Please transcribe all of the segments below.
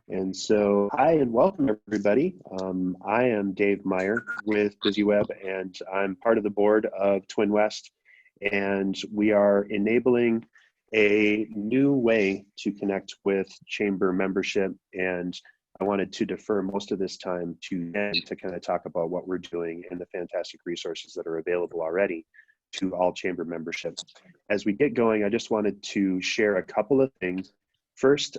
And so, hi and welcome everybody. I am Dave Meyer with BusyWeb, and I'm part of the board of TwinWest, and we are enabling a new way to connect with chamber membership. And I wanted to defer most of this time to Jen to kind of talk about what we're doing and the fantastic resources that are available already to all chamber membership. As we get going, I just wanted to share a couple of things. First,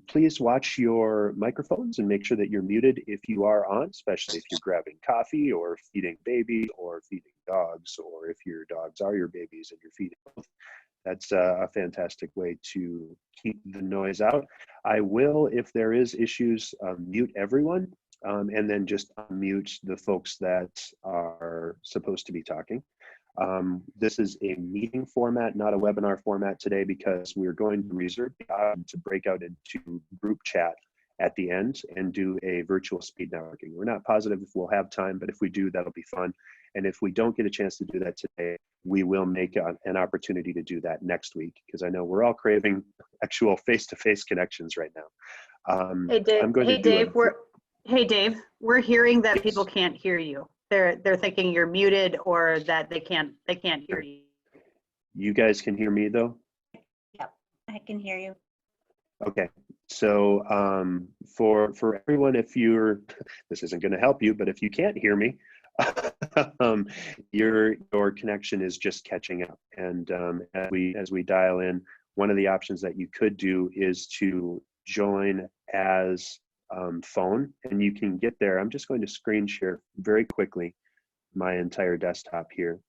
please watch your microphones and make sure that you're muted if you are on, especially if you're grabbing coffee or feeding baby or feeding dogs, or if your dogs are your babies and you're feeding both. That's a fantastic way to keep the noise out. I will, if there is issues, mute everyone and then just unmute the folks that are supposed to be talking. This is a meeting format, not a webinar format today, because we're going to reserve the option to break out into group chat at the end and do a virtual speed networking. We're not positive if we'll have time, but if we do, that'll be fun. And if we don't get a chance to do that today, we will make an opportunity to do that next week, because I know we're all craving actual face-to-face connections right now. Hey Dave, we're hearing that people can't hear you. They're thinking you're muted or that they can't hear you. You guys can hear me though? Yep, I can hear you. Okay, so for everyone, if you're, this isn't going to help you, but if you can't hear me, your connection is just catching up. And as we dial in, one of the options that you could do is to join as phone, and you can get there. I'm just going to screen share very quickly my entire desktop here.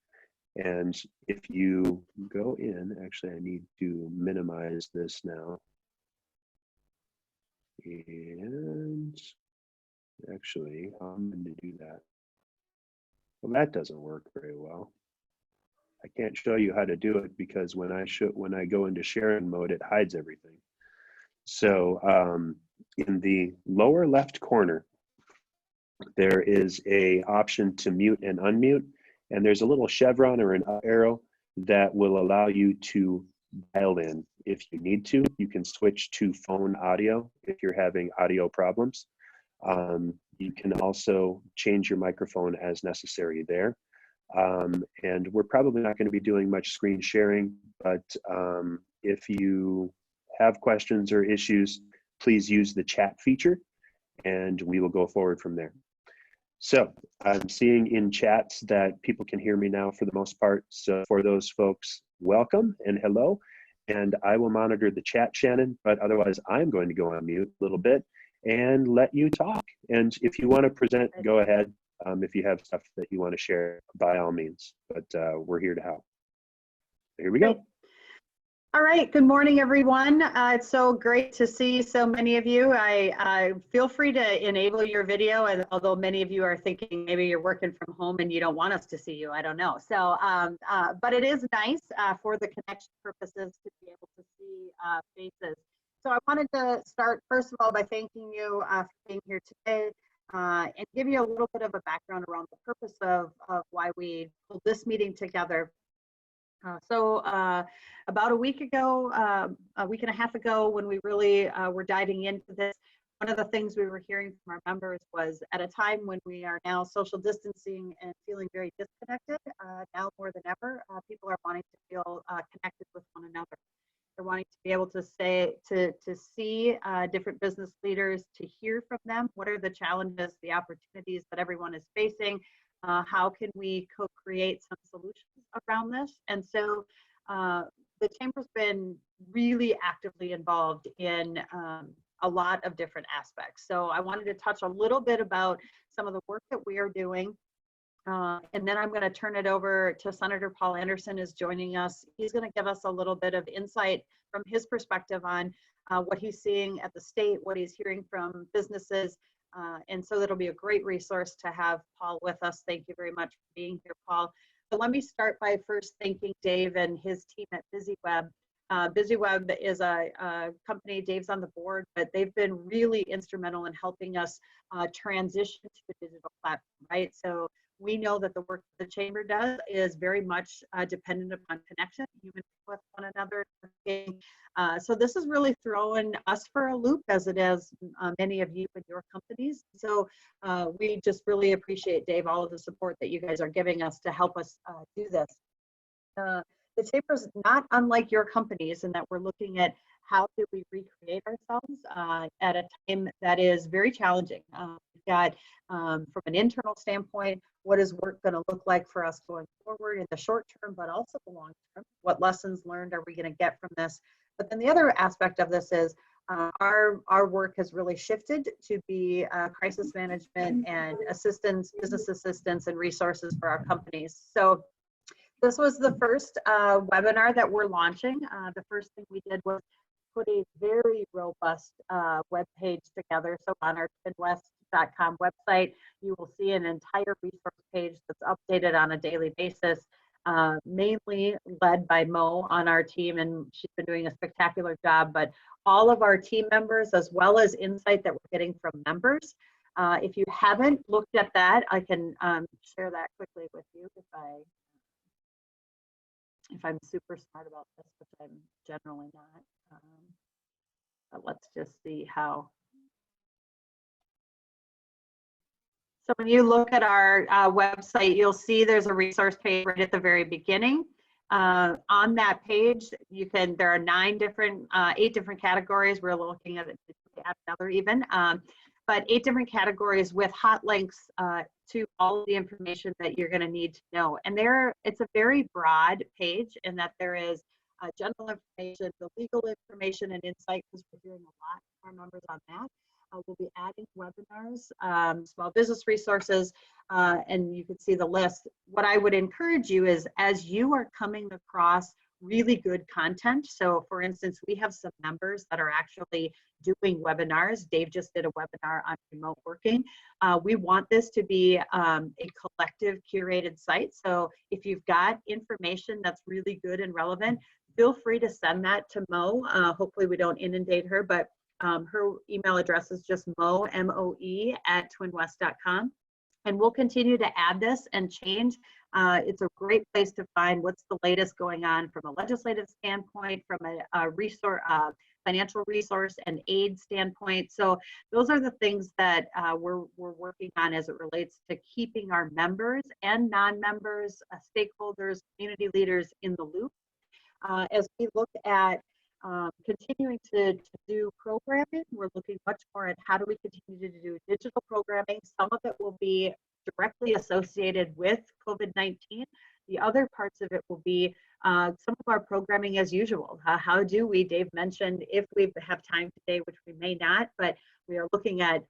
And if you go in, actually, I need to minimize this now. And actually, I'm going to do that. Well, that doesn't work very well. I can't show you how to do it because when I go into sharing mode, it hides everything. So in the lower left corner, there is a option to mute and unmute, and there's a little chevron or an up arrow that will allow you to dial in. If you need to, you can switch to phone audio if you're having audio problems. You can also change your microphone as necessary there. And we're probably not going to be doing much screen sharing, but if you have questions or issues, please use the chat feature and we will go forward from there. So I'm seeing in chats that people can hear me now for the most part. So for those folks, welcome and hello. And I will monitor the chat, Shannon, but otherwise I'm going to go on mute a little bit and let you talk. And if you want to present, go ahead. If you have stuff that you want to share, by all means, but we're here to help. Here we go. All right, good morning, everyone. It's so great to see so many of you. I feel free to enable your video, and although many of you are thinking maybe you're working from home and you don't want us to see you, I don't know. So, but it is nice for the connection purposes to be able to see faces. So I wanted to start, first of all, by thanking you for being here today and give you a little bit of a background around the purpose of why we pulled this meeting together. About a week ago, a week and a half ago, when we really were diving into this, one of the things we were hearing from our members was, at a time when we are now social distancing and feeling very disconnected, now more than ever, people are wanting to feel connected with one another. They're wanting to be able to see different business leaders, to hear from them. What are the challenges, the opportunities that everyone is facing? How can we co-create some solutions around this? And so the Chamber's been really actively involved in a lot of different aspects. So I wanted to touch a little bit about some of the work that we are doing. And then I'm going to turn it over to Senator Paul Anderson is joining us. He's going to give us a little bit of insight from his perspective on what he's seeing at the state, what he's hearing from businesses. And so that'll be a great resource to have Paul with us. Thank you very much for being here, Paul. But let me start by first thanking Dave and his team at BusyWeb. BusyWeb is a company, Dave's on the board, but they've been really instrumental in helping us transition to a digital platform, right? So we know that the work the chamber does is very much dependent upon connection, human with one another. So this is really throwing us for a loop, as it is many of you and your companies. So we just really appreciate, Dave, all of the support that you guys are giving us to help us do this. The chamber is not unlike your companies in that we're looking at how do we recreate ourselves at a time that is very challenging. We've got, from an internal standpoint, what is work going to look like for us going forward in the short term, but also the long term? What lessons learned are we going to get from this? But then the other aspect of this is our work has really shifted to be crisis management and assistance, business assistance, and resources for our companies. So this was the first webinar that we're launching. The first thing we did was put a very robust web page together. So on our TwinWest.com website, you will see an entire resource page that's updated on a daily basis, mainly led by Mo on our team, and she's been doing a spectacular job. But all of our team members, as well as insight that we're getting from members. If you haven't looked at that, I can share that quickly with you if I'm super smart about this, which I'm generally not. But let's just see how. So when you look at our website, you'll see there's a resource page right at the very beginning. On that page, there are 8 different categories. We're looking at it, add another even, but 8 different categories with hot links to all of the information that you're going to need to know. And it's a very broad page in that there is general information, the legal information and insight, because we're hearing a lot from our members on that. We'll be adding webinars, small business resources, and you can see the list. What I would encourage you is, as you are coming across really good content. So for instance, we have some members that are actually doing webinars. Dave just did a webinar on remote working. We want this to be a collective curated site. So if you've got information that's really good and relevant, feel free to send that to Mo. Hopefully we don't inundate her, but her email address is just Mo, M-O-E, @twinwest.com. And we'll continue to add this and change. It's a great place to find what's the latest going on from a legislative standpoint, from a resource, financial resource and aid standpoint. So those are the things that we're working on as it relates to keeping our members and non-members, stakeholders, community leaders in the loop. As we look at continuing to do programming, we're looking much more at how do we continue to do digital programming. Some of it will be directly associated with COVID-19. The other parts of it will be some of our programming as usual. How do we, Dave mentioned, if we have time today, which we may not, but we are looking at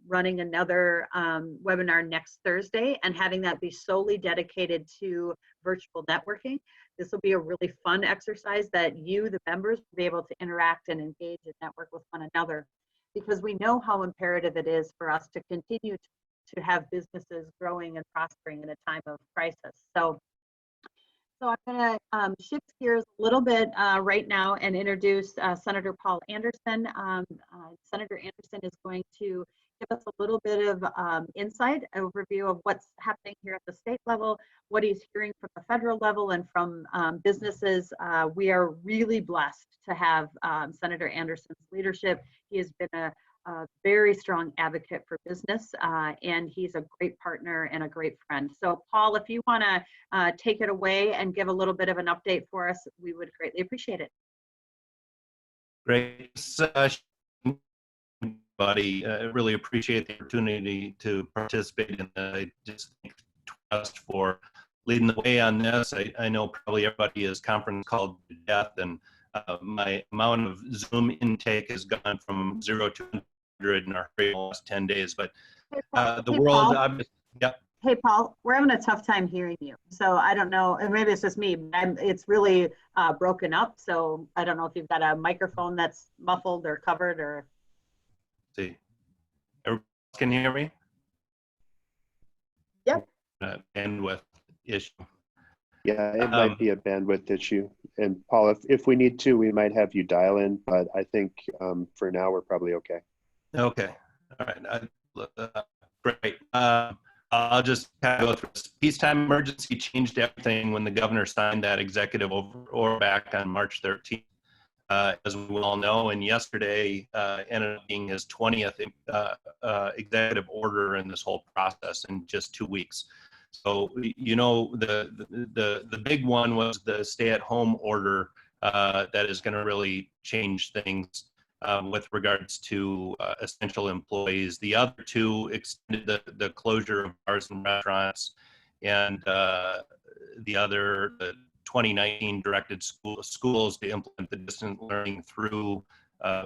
running another webinar next Thursday and having that be solely dedicated to virtual networking. This will be a really fun exercise that you, the members, will be able to interact and engage and network with one another, because we know how imperative it is for us to continue to have businesses growing and prospering in a time of crisis. So I'm going to shift gears a little bit right now and introduce Senator Paul Anderson. Senator Anderson is going to give us a little bit of insight, overview of what's happening here at the state level, what he's hearing from the federal level and from businesses. We are really blessed to have Senator Anderson's leadership. He has been a very strong advocate for business, and he's a great partner and a great friend. So Paul, if you want to take it away and give a little bit of an update for us, we would greatly appreciate it. Great. Buddy, I really appreciate the opportunity to participate in that. I just thank TwinWest for leading the way on this. I know probably everybody is conference called to death, and my amount of Zoom intake has gone from 0 to 100 in our last 10 days. But the world, yep. Hey, Paul, we're having a tough time hearing you. So I don't know, and maybe it's just me, but it's really broken up. So I don't know if you've got a microphone that's muffled or covered or. See, everybody can hear me? Yep. Bandwidth issue. Yeah, it might be a bandwidth issue. And Paul, if we need to, we might have you dial in, but I think for now we're probably okay. Okay. All right. Great. I'll I'll just kind of go through this. Peacetime emergency changed everything when the governor signed that executive order back on March 13th. As we all know, and yesterday ended up being his 20th executive order in this whole process in just 2 weeks. So, you know, the big one was the stay-at-home order that is going to really change things with regards to essential employees. The other two extended the closure of bars and restaurants, and the 2019 directed schools to implement the distance learning through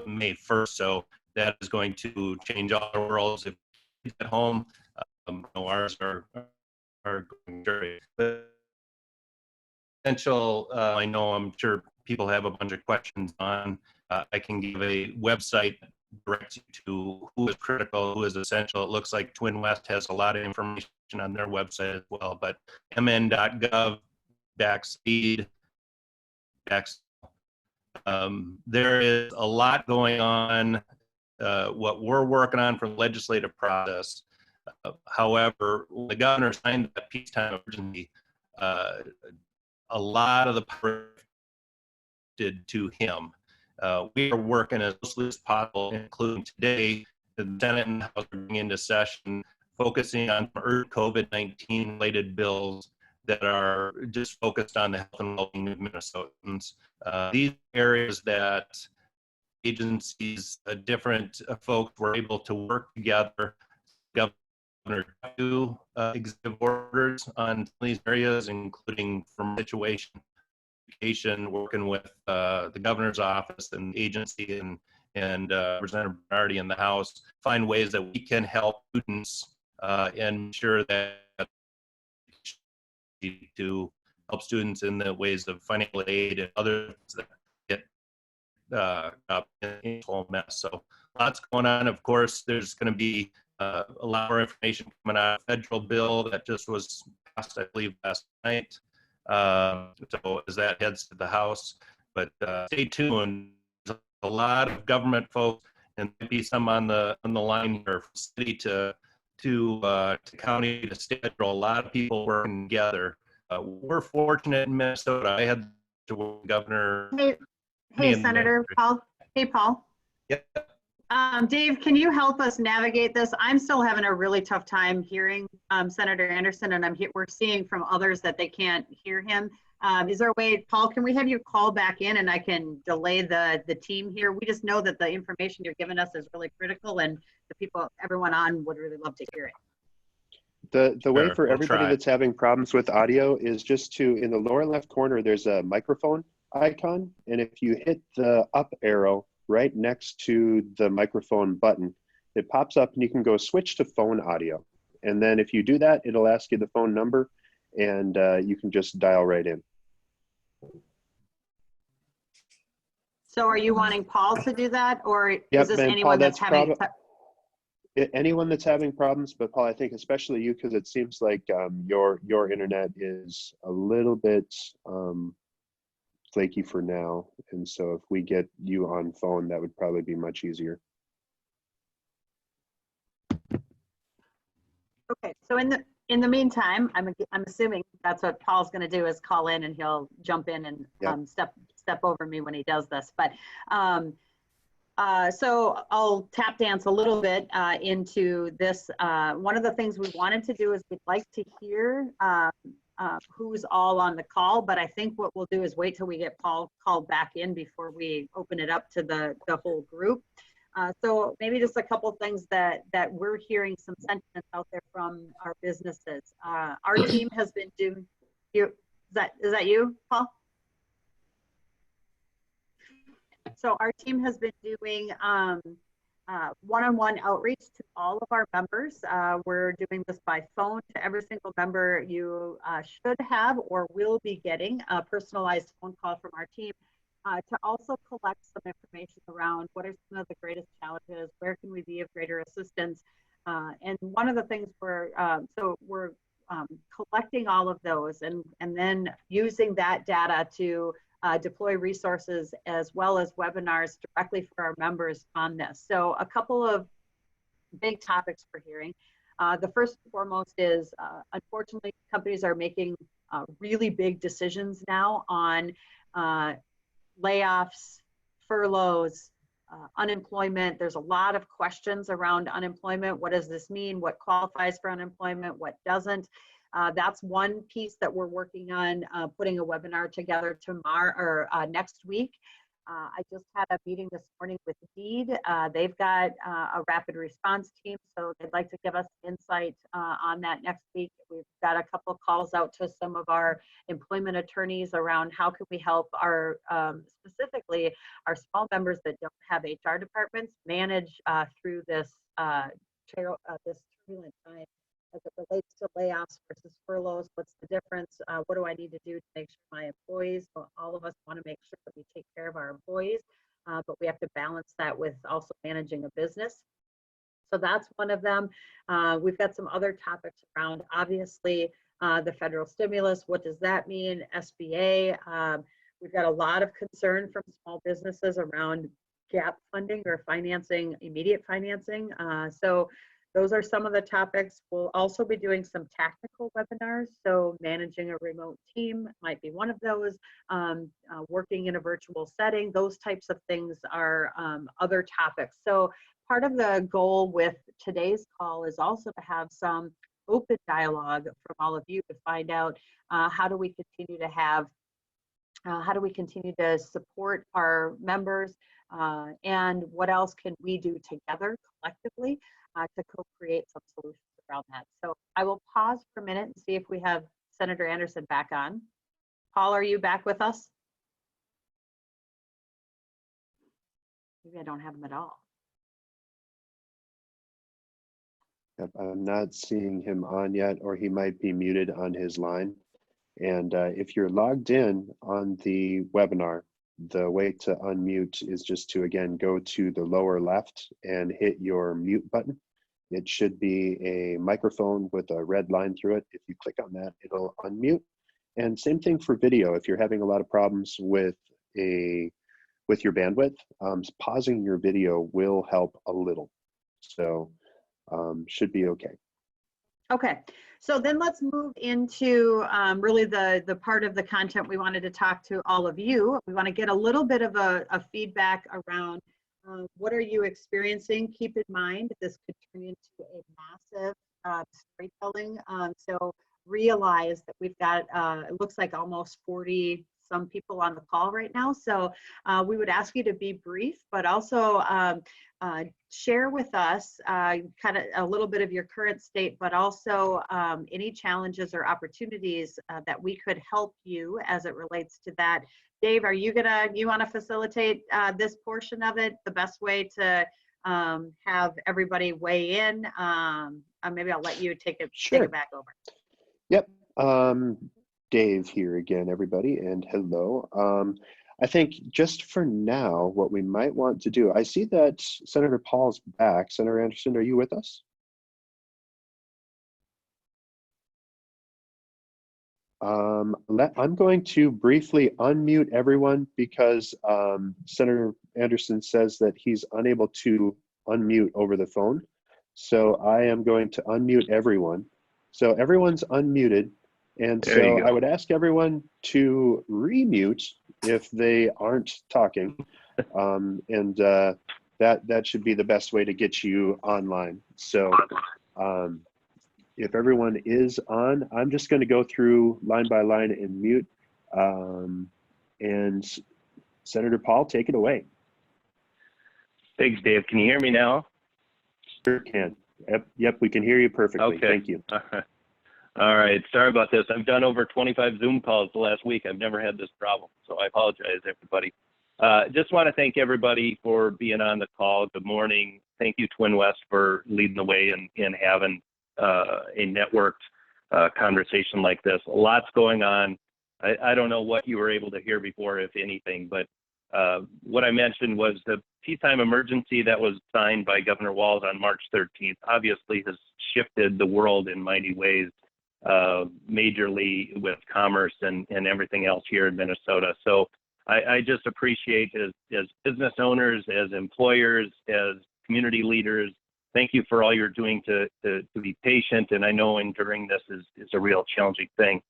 May 1st. So that is going to change all our worlds. If kids at home, ours are going great. But essential, I know I'm sure people have a bunch of questions on. I can give a website that directs you to who is critical, who is essential. It looks like TwinWest has a lot of information on their website as well, but mn.gov /speed. There is a lot going on. What we're working on for the legislative process. However, when the governor signed that peacetime emergency, a lot of the power did to him. We are working as closely as possible, including today, the Senate and House are bringing into session, focusing on COVID-19 related bills that are just focused on the health and well-being of Minnesotans. These areas that agencies, different folks were able to work together. Governor to executive orders on these areas, including from situation, education, working with the governor's office and agency and Representative Bernardi in the House, find ways that we can help students and ensure that to help students in the ways of financial aid and other things that get up in a whole mess. So lots going on. Of course, there's going to be a lot more information coming out of a federal bill that just was passed, I believe, last night. So as that heads to the House, but stay tuned. There's a lot of government folks, and maybe some on the line here, from city to county to state, a lot of people working together. We're fortunate in Minnesota. I had to work with Governor. Hey, Senator Paul. Hey, Paul. Yep. Dave, can you help us navigate this? I'm still having a really tough time hearing Senator Anderson, and we're seeing from others that they can't hear him. Is there a way, Paul, can we have you call back in and I can delay the team here? We just know that the information you're giving us is really critical, and the people, everyone on would really love to hear it. The way for everybody that's having problems with audio is just to, in the lower left corner, there's a microphone icon. And if you hit the up arrow right next to the microphone button, it pops up and you can go switch to phone audio. And then if you do that, it'll ask you the phone number and you can just dial right in. So are you wanting Paul to do that, or is this anyone that's having? Anyone that's having problems, but Paul, I think especially you, because it seems like your internet is a little bit flaky for now, and so if we get you on phone, that would probably be much easier. Okay, so in the meantime, I'm assuming that's what Paul's going to do, is call in and he'll jump in and step over me when he does this. But so I'll tap dance a little bit into this. One of the things we wanted to do is we'd like to hear who's all on the call, but I think what we'll do is wait till we get Paul called back in before we open it up to the whole group. So maybe just a couple things that we're hearing some sentiments out there from our businesses. Our team has been doing, is that you, Paul? So our team has been doing one-on-one outreach to all of our members. We're doing this by phone to every single member. You should have or will be getting a personalized phone call from our team to also collect some information around what are some of the greatest challenges, where can we be of greater assistance. And one of the things we're collecting all of those and then using that data to deploy resources as well as webinars directly for our members on this. So a couple of big topics we're hearing. The first and foremost is, unfortunately, companies are making really big decisions now on layoffs, furloughs, unemployment. There's a lot of questions around unemployment. What does this mean? What qualifies for unemployment? What doesn't? That's one piece that we're working on, putting a webinar together tomorrow or next week. I just had a meeting this morning with DEED. They've got a rapid response team, so they'd like to give us insight on that next week. We've got a couple of calls out to some of our employment attorneys around how can we help our, specifically our small members that don't have HR departments manage through this this turbulent time as it relates to layoffs versus furloughs. What's the difference? What do I need to do to make sure my employees, well, all of us want to make sure that we take care of our employees, but we have to balance that with also managing a business. So that's one of them. We've got some other topics around, obviously, the federal stimulus. What does that mean? SBA. We've got a lot of concern from small businesses around gap funding or financing, immediate financing. So those are some of the topics. We'll also be doing some tactical webinars. So managing a remote team might be one of those, working in a virtual setting, those types of things are other topics. So part of the goal with today's call is also to have some open dialogue from all of you to find out how do we continue to have, how do we continue to support our members, and what else can we do together collectively to co-create some solutions around that. So I will pause for a minute and see if we have Senator Anderson back on. Paul, are you back with us? Maybe I don't have him at all. Yep, I'm not seeing him on yet, or he might be muted on his line. And if you're logged in on the webinar, the way to unmute is just to, again, go to the lower left and hit your mute button. It should be a microphone with a red line through it. If you click on that, it'll unmute. And same thing for video. If you're having a lot of problems with your bandwidth, pausing your video will help a little. So should be okay. Okay, so then let's move into really the part of the content we wanted to talk to all of you. We want to get a little bit of a feedback around what are you experiencing. Keep in mind this could turn into a massive storytelling. So realize that we've got, it looks like almost 40 some people on the call right now. So we would ask you to be brief, but also share with us kind of a little bit of your current state, but also any challenges or opportunities that we could help you as it relates to that. Dave, are you want to facilitate this portion of it? The best way to have everybody weigh in. Maybe I'll let you take it back over. Yep. Dave here again, everybody, and hello. I think just for now, what we might want to do, I see that Senator Paul's back. Senator Anderson, are you with us? I'm going to briefly unmute everyone because Senator Anderson says that he's unable to unmute over the phone. So I am going to unmute everyone. So everyone's unmuted. And so I would ask everyone to remute if they aren't talking. And that should be the best way to get you online. So if everyone is on, I'm just going to go through line by line and mute. And Senator Paul, take it away. Thanks, Dave. Can you hear me now? Sure can. Yep, we can hear you perfectly. Okay. Thank you. All right. Sorry about this. I've done over 25 Zoom calls the last week. I've never had this problem, so I apologize, everybody. Just want to thank everybody for being on the call. Good morning. Thank you, TwinWest, for leading the way in having a networked conversation like this. Lots going on. I don't know what you were able to hear before, if anything, but what I mentioned was the peacetime emergency that was signed by Governor Walz on March 13th obviously has shifted the world in mighty ways, majorly with commerce and everything else here in Minnesota. So I just appreciate as business owners, as employers, as community leaders, thank you for all you're doing to be patient. And I know enduring this is a real challenging thing.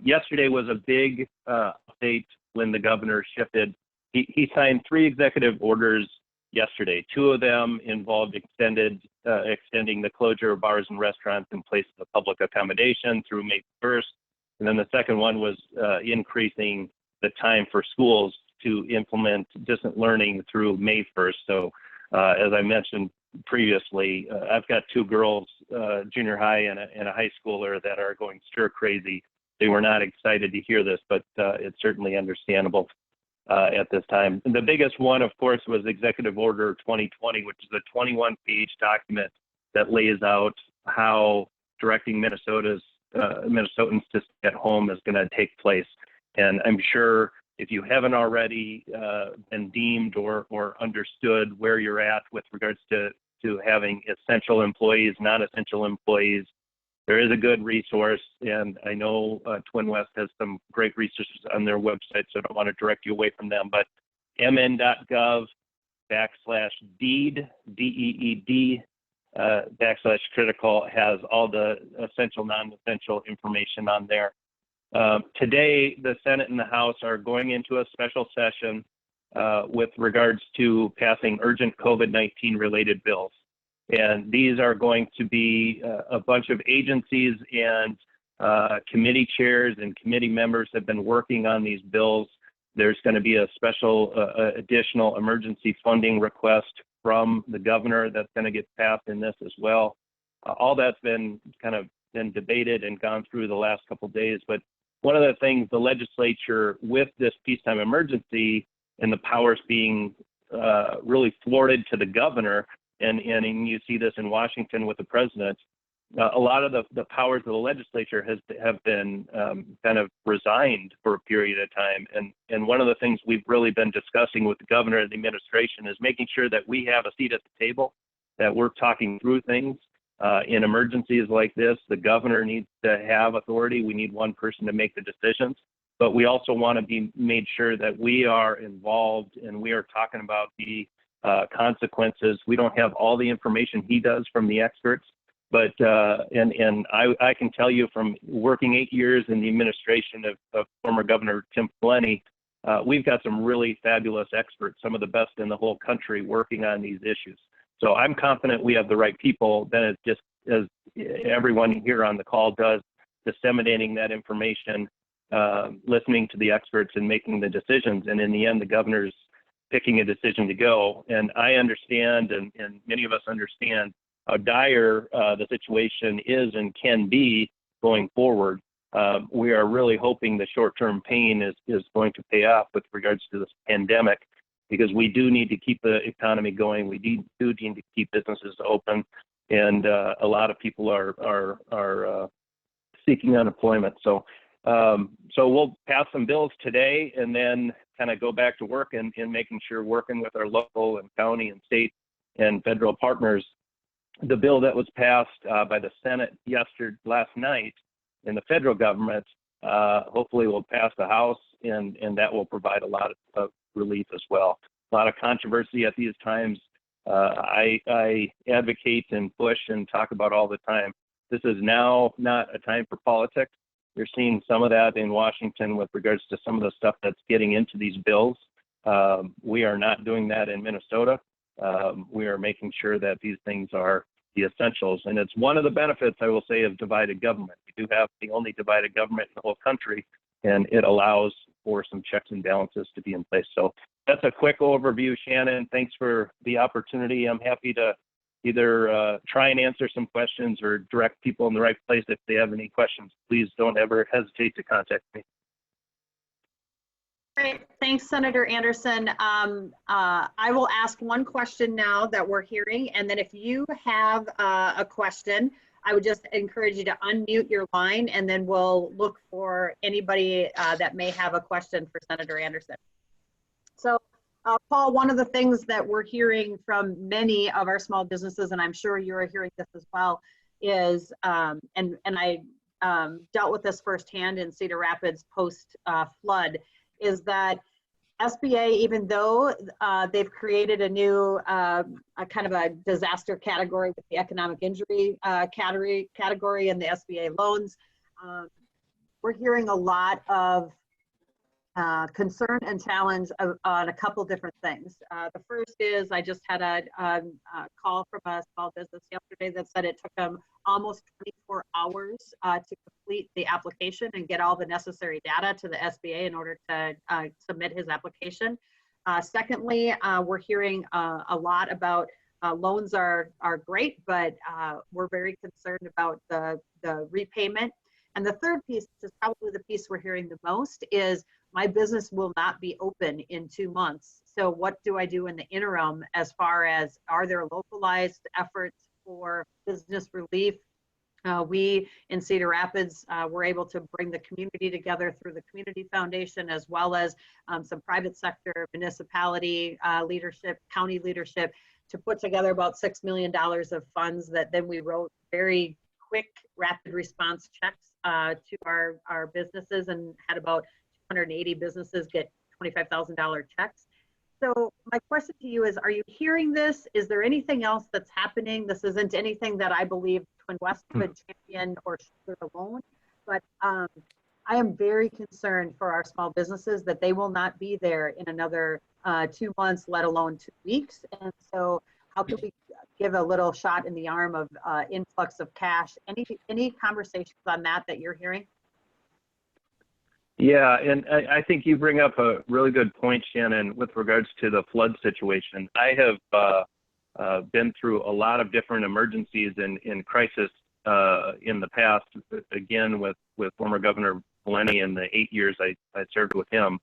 Yesterday was a big update when the governor shifted. He signed 3 executive orders yesterday. 2 of them involved extending the closure of bars and restaurants in places of public accommodation through May 1st. And then the second one was increasing the time for schools to implement distant learning through May 1st. So as I mentioned previously, I've got 2 girls, junior high and a high schooler, that are going stir crazy. They were not excited to hear this, but it's certainly understandable at this time. And the biggest one, of course, was Executive Order 2020, which is a 21-page document that lays out how directing Minnesotans to stay at home is going to take place. And I'm sure if you haven't already been deemed or understood where you're at with regards to having essential employees, non-essential employees, there is a good resource, and I know TwinWest has some great resources on their website, so I don't want to direct you away from them, but mn.gov/deed, DEED, /critical has all the essential, non-essential information on there. Today, the Senate and the House are going into a special session with regards to passing urgent COVID-19 related bills. And these are going to be a bunch of agencies and committee chairs and committee members have been working on these bills. There's going to be a special additional emergency funding request from the governor that's going to get passed in this as well. All that's been debated and gone through the last couple of days. But one of the things the legislature, with this peacetime emergency and the powers being really thwarted to the governor, and you see this in Washington with the president, a lot of the powers of the legislature have been kind of resigned for a period of time. And one of the things we've really been discussing with the governor and the administration is making sure that we have a seat at the table, that we're talking through things. In emergencies like this, the governor needs to have authority. We need one person to make the decisions. But we also want to be made sure that we are involved and we are talking about the consequences. We don't have all the information he does from the experts, but and I can tell you from working 8 years in the administration of former Governor Tim Pawlenty, we've got some really fabulous experts, some of the best in the whole country working on these issues. So I'm confident we have the right people. Then it's just, as everyone here on the call does, disseminating that information, listening to the experts and making the decisions. And in the end, the governor's picking a decision to go. And I understand, and many of us understand, how dire the situation is and can be going forward. We are really hoping the short-term pain is going to pay off with regards to this pandemic, because we do need to keep the economy going. We do need to keep businesses open, and a lot of people are seeking unemployment. So we'll pass some bills today and then kind of go back to work and making sure, working with our local and county and state and federal partners. The bill that was passed by the Senate last night in the federal government hopefully will pass the House, and that will provide a lot of relief as well. A lot of controversy at these times. I advocate and push and talk about all the time. This is now not a time for politics. You're seeing some of that in Washington with regards to some of the stuff that's getting into these bills. We are not doing that in Minnesota. We are making sure that these things are the essentials. And it's one of the benefits, I will say, of divided government. We do have the only divided government in the whole country, and it allows for some checks and balances to be in place. So that's a quick overview, Shannon. Thanks for the opportunity. I'm happy to either try and answer some questions or direct people in the right place. If they have any questions, please don't ever hesitate to contact me. Great, thanks, Senator Anderson. I will ask one question now that we're hearing, and then if you have a question, I would just encourage you to unmute your line, and then we'll look for anybody that may have a question for Senator Anderson. So, Paul, one of the things that we're hearing from many of our small businesses, and I'm sure you're hearing this as well, is, and I dealt with this firsthand in Cedar Rapids post flood, is that SBA, even though they've created a new a kind of a disaster category with the economic injury category and the SBA loans, we're hearing a lot of concern and challenge on a couple different things. The first is I just had a call from a small business yesterday that said it took them almost 24 hours to complete the application and get all the necessary data to the SBA in order to submit his application. Secondly, we're hearing a lot about loans are great, but we're very concerned about the repayment. And the third piece, which is probably the piece we're hearing the most, is my business will not be open in 2 months. So what do I do in the interim as far as, are there localized efforts for business relief? We in Cedar Rapids were able to bring the community together through the Community Foundation, as well as some private sector, municipality leadership, county leadership, to put together about $6 million of funds that then we wrote very quick, rapid response checks to our businesses, and had about 280 businesses get $25,000 checks. So my question to you is, are you hearing this? Is there anything else that's happening? This isn't anything that I believe TwinWest could champion or shoulder alone, but I am very concerned for our small businesses that they will not be there in another 2 months, let alone 2 weeks. And so how can we give a little shot in the arm of influx of cash? Any conversations on that you're hearing? Yeah, and I think you bring up a really good point, Shannon, with regards to the flood situation. I have been through a lot of different emergencies in crisis in the past, again, with former Governor Lenny in the 8 years I served with him.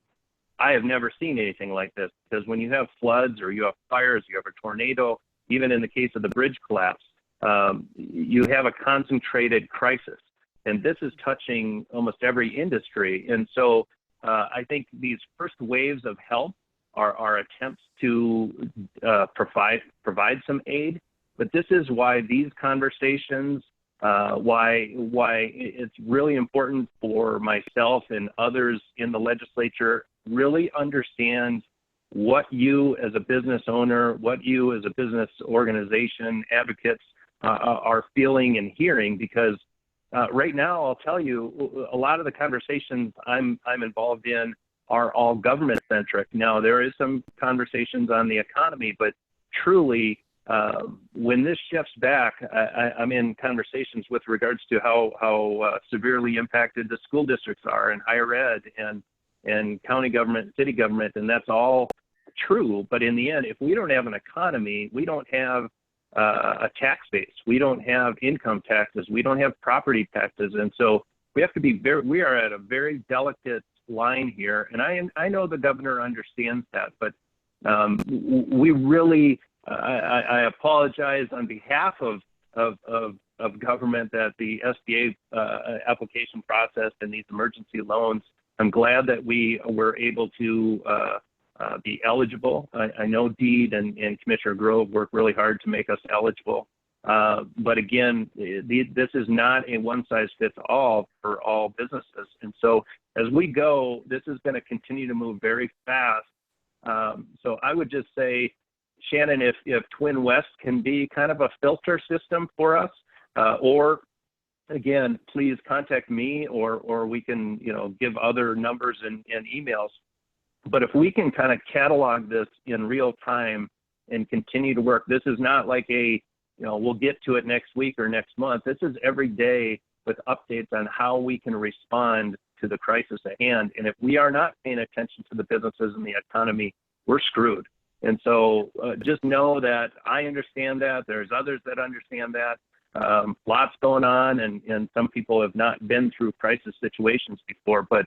I have never seen anything like this, because when you have floods or you have fires, you have a tornado, even in the case of the bridge collapse, you have a concentrated crisis. And this is touching almost every industry. And so I think these first waves of help are attempts to provide some aid. But this is why these conversations, why it's really important for myself and others in the legislature really understand what you as a business owner, what you as a business organization, advocates are feeling and hearing, because right now, I'll tell you, a lot of the conversations I'm involved in are all government centric. Now, there is some conversations on the economy, but truly, when this shifts back, I'm in conversations with regards to how severely impacted the school districts are, and higher ed, and county government, city government, and that's all true. But in the end, if we don't have an economy, we don't have a tax base, we don't have income taxes, we don't have property taxes, and so we have to be we are at a very delicate line here. And I know the governor understands that, but we really, I apologize on behalf of government that the SBA application process and these emergency loans. I'm glad that we were able to be eligible. I know Deed and Commissioner Grove worked really hard to make us eligible. But again, this is not a one-size-fits-all for all businesses. And so as we go, this is going to continue to move very fast. So I would just say, Shannon, if TwinWest can be kind of a filter system for us, or again, please contact me, or we can, give other numbers and emails. But if we can kind of catalog this in real time and continue to work, this is not like we'll get to it next week or next month. This is every day with updates on how we can respond to the crisis at hand. And if we are not paying attention to the businesses and the economy, we're screwed. And so just know that I understand that. There's others that understand that. Lots going on, and some people have not been through crisis situations before, but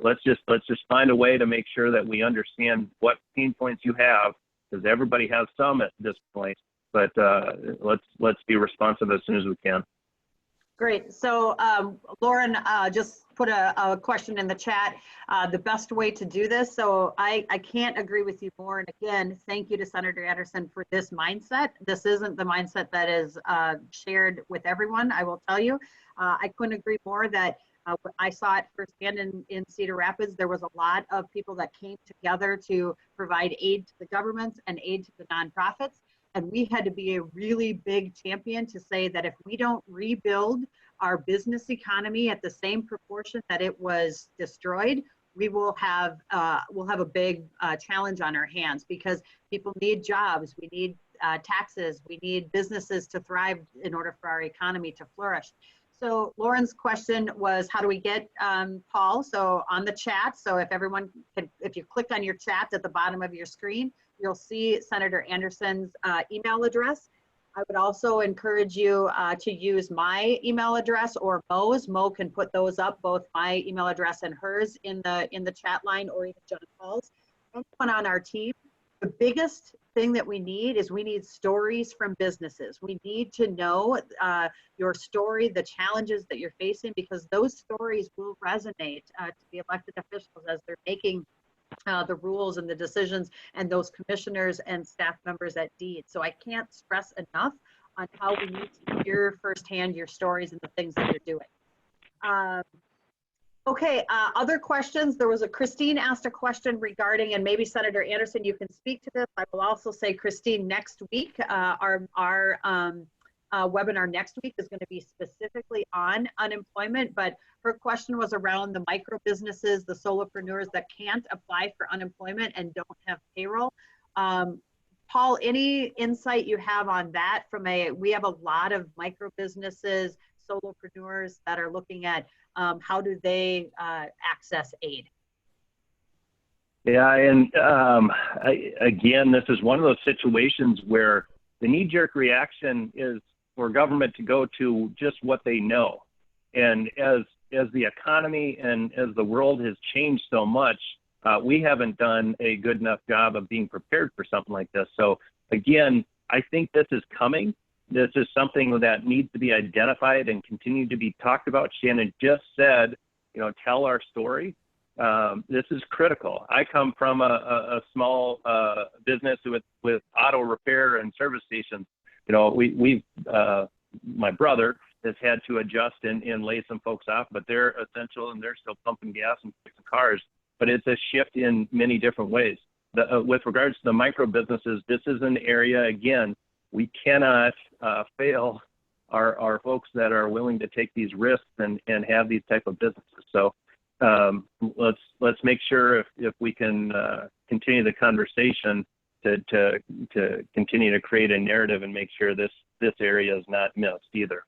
let's just find a way to make sure that we understand what pain points you have, because everybody has some at this point. But let's be responsive as soon as we can. Great. So Lauren just put a question in the chat, the best way to do this. So I can't agree with you more. And again, thank you to Senator Anderson for this mindset. This isn't the mindset that is shared with everyone, I will tell you. I couldn't agree more that I saw it firsthand in Cedar Rapids. There was a lot of people that came together to provide aid to the governments and aid to the nonprofits. And we had to be a really big champion to say that if we don't rebuild our business economy at the same proportion that it was destroyed, we will have a big challenge on our hands, because people need jobs, we need taxes, we need businesses to thrive in order for our economy to flourish. So Lauren's question was, how do we get Paul? So on the chat, so if everyone can, if you click on your chat at the bottom of your screen, you'll see Senator Anderson's email address. I would also encourage you to use my email address or Mo's. Mo can put those up, both my email address and hers in the chat line, or even John Paul's. Anyone on our team. The biggest thing that we need is we need stories from businesses. We need to know your story, the challenges that you're facing, because those stories will resonate to the elected officials as they're making the rules and the decisions, and those commissioners and staff members at DEED. So I can't stress enough on how we need to hear firsthand your stories and the things that you're doing. Okay, other questions. There was Christine asked a question regarding, and maybe Senator Anderson, you can speak to this. I will also say, Christine, next week, our webinar next week is going to be specifically on unemployment, but her question was around the micro businesses, the solopreneurs that can't apply for unemployment and don't have payroll. Paul, any insight you have on that? We have a lot of micro businesses, solopreneurs that are looking at how do they access aid? Yeah, and again, this is one of those situations where the knee-jerk reaction is for government to go to just what they know. And as the economy and as the world has changed so much, we haven't done a good enough job of being prepared for something like this. So again, I think this is coming. This is something that needs to be identified and continue to be talked about. Shannon just said, tell our story. This is critical. I come from a small business with auto repair and service stations. My brother has had to adjust and lay some folks off, but they're essential and they're still pumping gas and fixing cars. But it's a shift in many different ways. With regards to the micro businesses, this is an area, again, we cannot fail our folks that are willing to take these risks and have these type of businesses. So let's make sure if we can continue the conversation to continue to create a narrative and make sure this area is not missed either.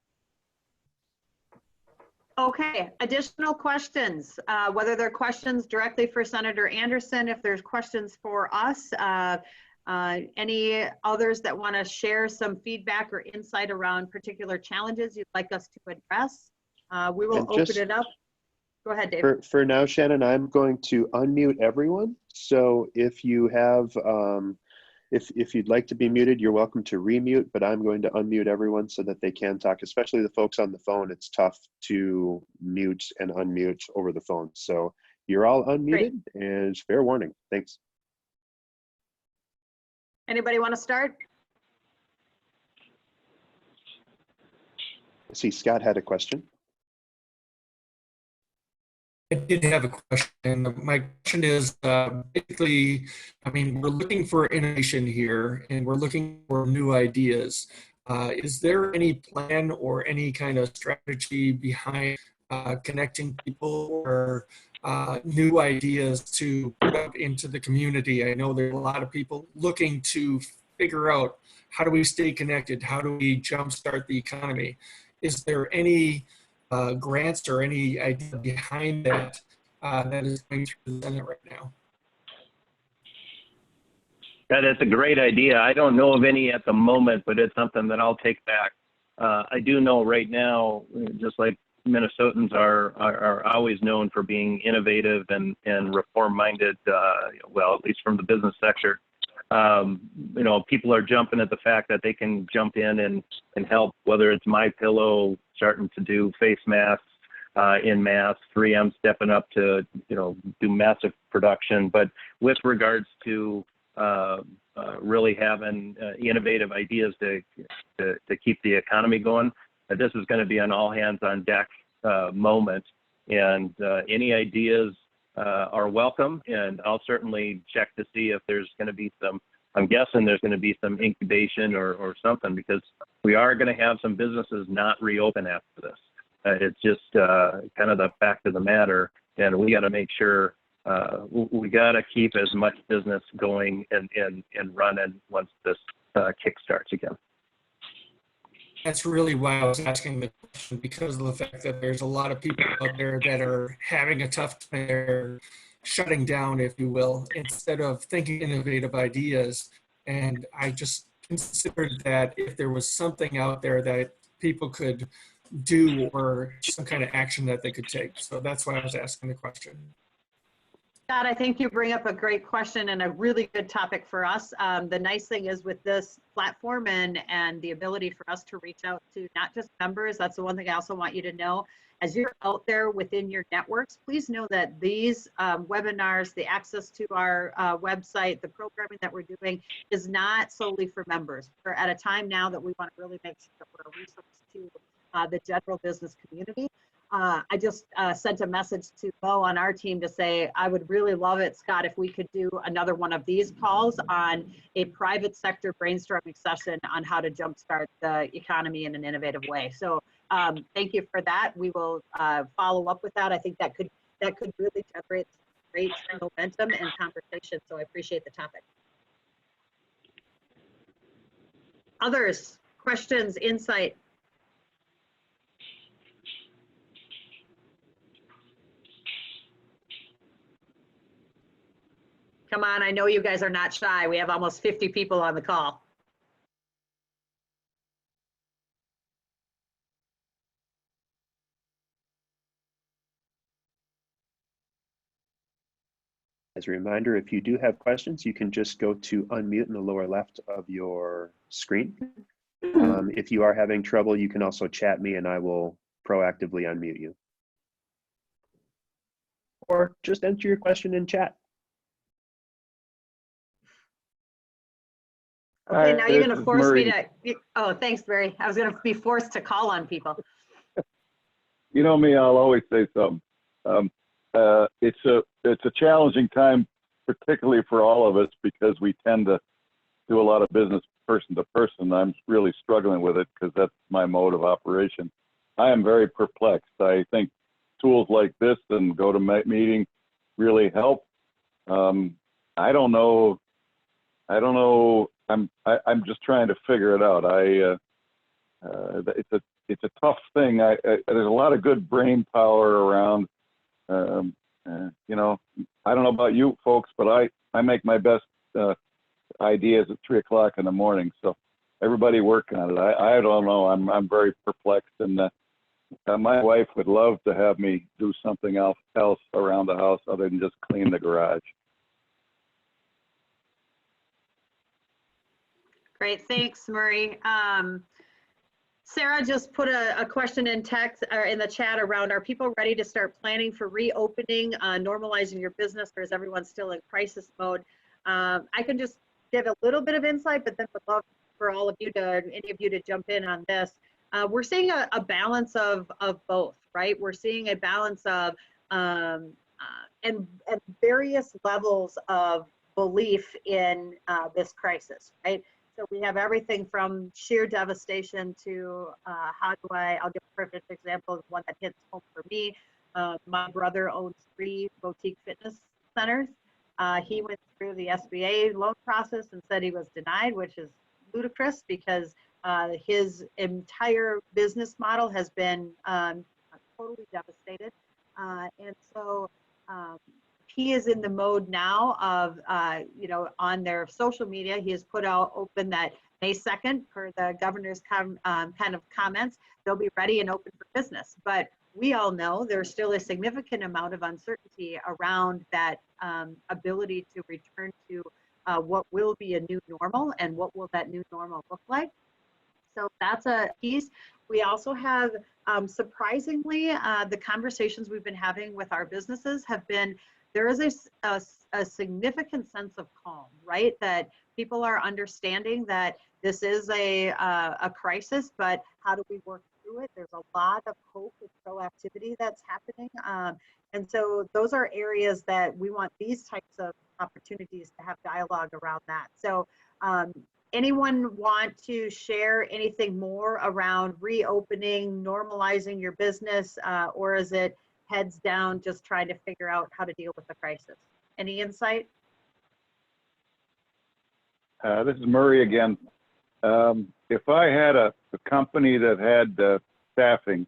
Okay, additional questions, whether they're questions directly for Senator Anderson, if there's questions for us, any others that want to share some feedback or insight around particular challenges you'd like us to address, we will open it up. Go ahead, Dave. For now, Shannon, I'm going to unmute everyone. So if you have, if you'd like to be muted, you're welcome to remute, but I'm going to unmute everyone so that they can talk, especially the folks on the phone. It's tough to mute and unmute over the phone. So you're all unmuted. Great. And fair warning. Thanks. Anybody want to start? I see Scott had a question. I did have a question. My question is basically, we're looking for innovation here and we're looking for new ideas. Is there any plan or any kind of strategy behind connecting people or new ideas to put out into the community? I know there's a lot of people looking to figure out how do we stay connected? How do we jumpstart the economy? Is there any grants or any idea behind that that is going through the Senate right now? That's a great idea. I don't know of any at the moment, but it's something that I'll take back. I do know right now, just like Minnesotans are always known for being innovative and reform-minded, well, at least from the business sector. People are jumping at the fact that they can jump in and help, whether it's MyPillow starting to do face masks in mass, 3M stepping up to, do massive production. But with regards to really having innovative ideas to keep the economy going, this is going to be an all hands on deck moment. And any ideas are welcome, and I'll certainly check to see if there's going to be some, I'm guessing there's going to be some incubation or something, because we are going to have some businesses not reopen after this. It's just kind of the fact of the matter, and we got to make sure we got to keep as much business going and running once this kick starts again. That's really why I was asking the question, because of the fact that there's a lot of people out there that are having a tough time, they're shutting down, if you will, instead of thinking innovative ideas. And I just considered that if there was something out there that people could do or some kind of action that they could take. So that's why I was asking the question. Scott, I think you bring up a great question and a really good topic for us. The nice thing is with this platform and the ability for us to reach out to not just members, that's the one thing I also want you to know. As you're out there within your networks, please know that these webinars, the access to our website, the programming that we're doing is not solely for members. We're at a time now that we want to really make sure that we're a resource to the general business community. I just sent a message to Bo on our team to say, I would really love it, Scott, if we could do another one of these calls on a private sector brainstorming session on how to jumpstart the economy in an innovative way. So thank you for that. We will follow up with that. I think that could really generate great momentum and conversation. So I appreciate the topic. Others, questions, insight? Come on, I know you guys are not shy. We have almost 50 people on the call. As a reminder, if you do have questions, you can just go to unmute in the lower left of your screen. If you are having trouble, you can also chat me and I will proactively unmute you. Or just enter your question in chat. Okay, now you're going to force me to, oh, thanks, Barry. I was going to be forced to call on people. You know me, I'll always say something. It's a challenging time, particularly for all of us, because we tend to do a lot of business person to person. I'm really struggling with it because that's my mode of operation. I am very perplexed. I think tools like this and GoToMeeting really help. I don't know. I'm just trying to figure it out. It's a tough thing. There's a lot of good brain power around. You know, I don't know about you folks, but I make my best ideas at 3 o'clock in the morning. So everybody working on it. I don't know. I'm very perplexed, and my wife would love to have me do something else around the house other than just clean the garage. Great, thanks, Murray. Sarah just put a question in text or in the chat around, are people ready to start planning for reopening, normalizing your business, or is everyone still in crisis mode? I can just give a little bit of insight, but then would love for all of you to, any of you to jump in on this. We're seeing a balance of both, right? We're seeing a balance of and various levels of belief in this crisis, right? So we have everything from sheer devastation to I'll give a perfect example, one that hits home for me. My brother owns 3 boutique fitness centers. He went through the SBA loan process and said he was denied, which is ludicrous because his entire business model has been totally devastated. And so he is in the mode now of, you know, on their social media, he has put out open that May 2nd, per the governor's kind of comments, they'll be ready and open for business. But we all know there's still a significant amount of uncertainty around that ability to return to what will be a new normal and what will that new normal look like. So that's a piece. We also have, surprisingly, the conversations we've been having with our businesses have been, there is a significant sense of calm, right? That people are understanding that this is a crisis, but how do we work through through it. There's a lot of hope and proactivity that's happening. And so those are areas that we want these types of opportunities to have dialogue around that. So anyone want to share anything more around reopening, normalizing your business, or is it heads down just trying to figure out how to deal with the crisis? Any insight? This is Murray again. If I had a company that had staffing,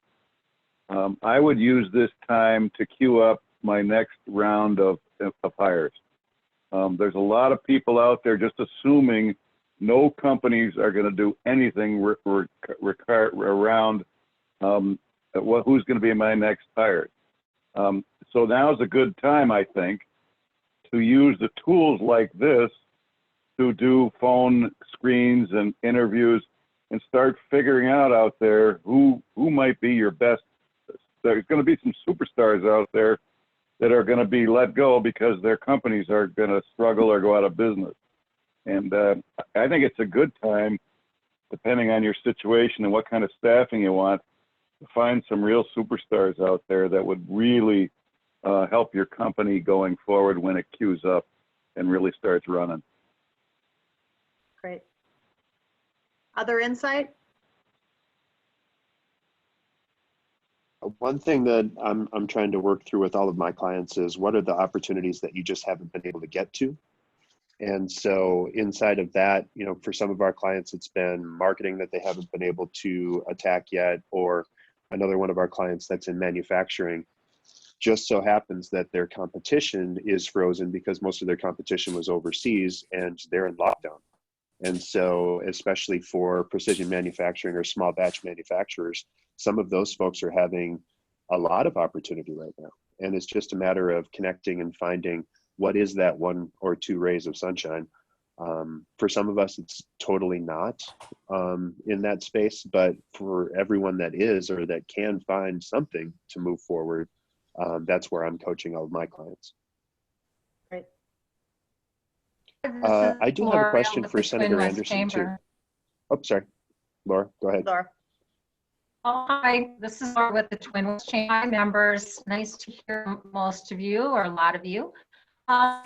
I would use this time to queue up my next round of hires. There's a lot of people out there just assuming no companies are going to do anything around who's going to be my next hire. So now is a good time, I think, to use the tools like this to do phone screens and interviews and start figuring out there who might be your best. There's going to be some superstars out there that are going to be let go because their companies are going to struggle or go out of business. And I think it's a good time, depending on your situation and what kind of staffing you want, to find some real superstars out there that would really help your company going forward when it queues up and really starts running. Great. Other insight? One thing that I'm trying to work through with all of my clients is what are the opportunities that you just haven't been able to get to? And so inside of that, you know, for some of our clients, it's been marketing that they haven't been able to attack yet, or another one of our clients that's in manufacturing. Just so happens that their competition is frozen because most of their competition was overseas and they're in lockdown. And so, especially for precision manufacturing or small batch manufacturers, some of those folks are having a lot of opportunity right now. And it's just a matter of connecting and finding what is that one or two rays of sunshine. For some of us, it's totally not in that space, but for everyone that is or that can find something to move forward, that's where I'm coaching all of my clients. Great. I do have a question for Senator Anderson too. Oh, sorry. Laura, go ahead. Laura. Oh, hi, this is Laura with the TwinWest Chamber. Hi, members. Nice to hear most of you, or a lot of you.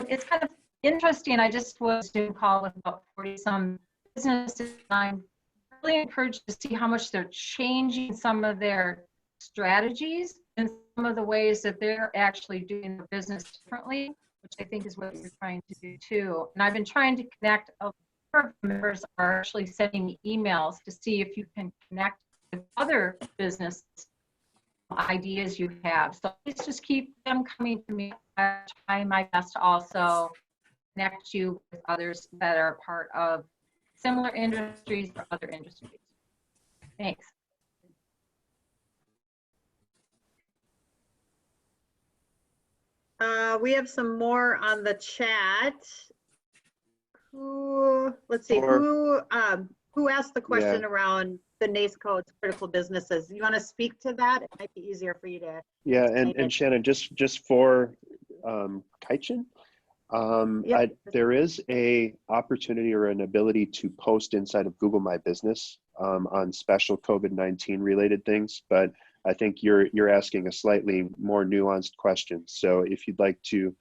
It's kind of interesting. I just was doing a call with about 40-some businesses, and I'm really encouraged to see how much they're changing some of their strategies and some of the ways that they're actually doing their business differently, which I think is what you're trying to do too. And I've been trying to connect. A lot of members are actually sending me emails to see if you can connect with other business ideas you have. So please just keep them coming to me. I try my best to also connect you with others that are part of similar industries or other industries. Thanks. We have some more on the chat. Let's see, who asked the question around the NACE codes, critical businesses? You want to speak to that? It might be easier for you to. Yeah, and Shannon, just for Kaichin, there is a opportunity or an ability to post inside of Google My Business on special COVID-19 related things, but I think you're asking a slightly more nuanced question. So if you'd like to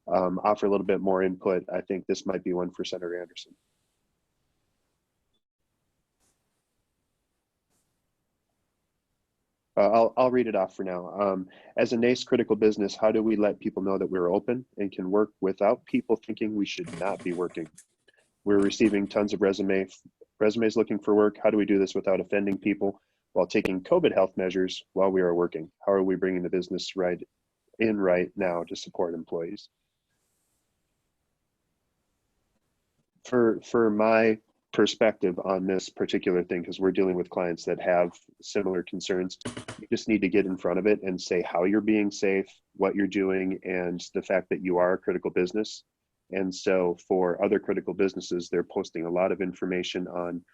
offer a little bit more input, I think this might be one for Senator Anderson. I'll read it off for now. As a NACE critical business, how do we let people know that we're open and can work without people thinking we should not be working? We're receiving tons of resumes looking for work. How do we do this without offending people while taking COVID health measures while we are working? How are we bringing the business right now to support employees? For my perspective on this particular thing, because we're dealing with clients that have similar concerns, you just need to get in front of it and say how you're being safe, what you're doing, and the fact that you are a critical business. And so for other critical businesses, they're posting a lot of information on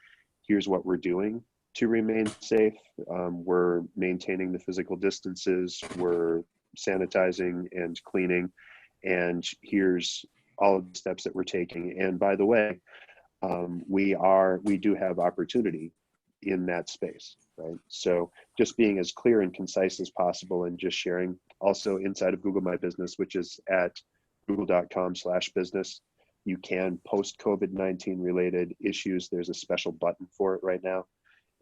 here's what we're doing to remain safe. We're maintaining the physical distances, we're sanitizing and cleaning, and here's all of the steps that we're taking. And by the way, we do have opportunity in that space. right? So just being as clear and concise as possible and just sharing. Also inside of Google My Business, which is at google.com/business, you can post COVID-19 related issues. There's a special button for it right now.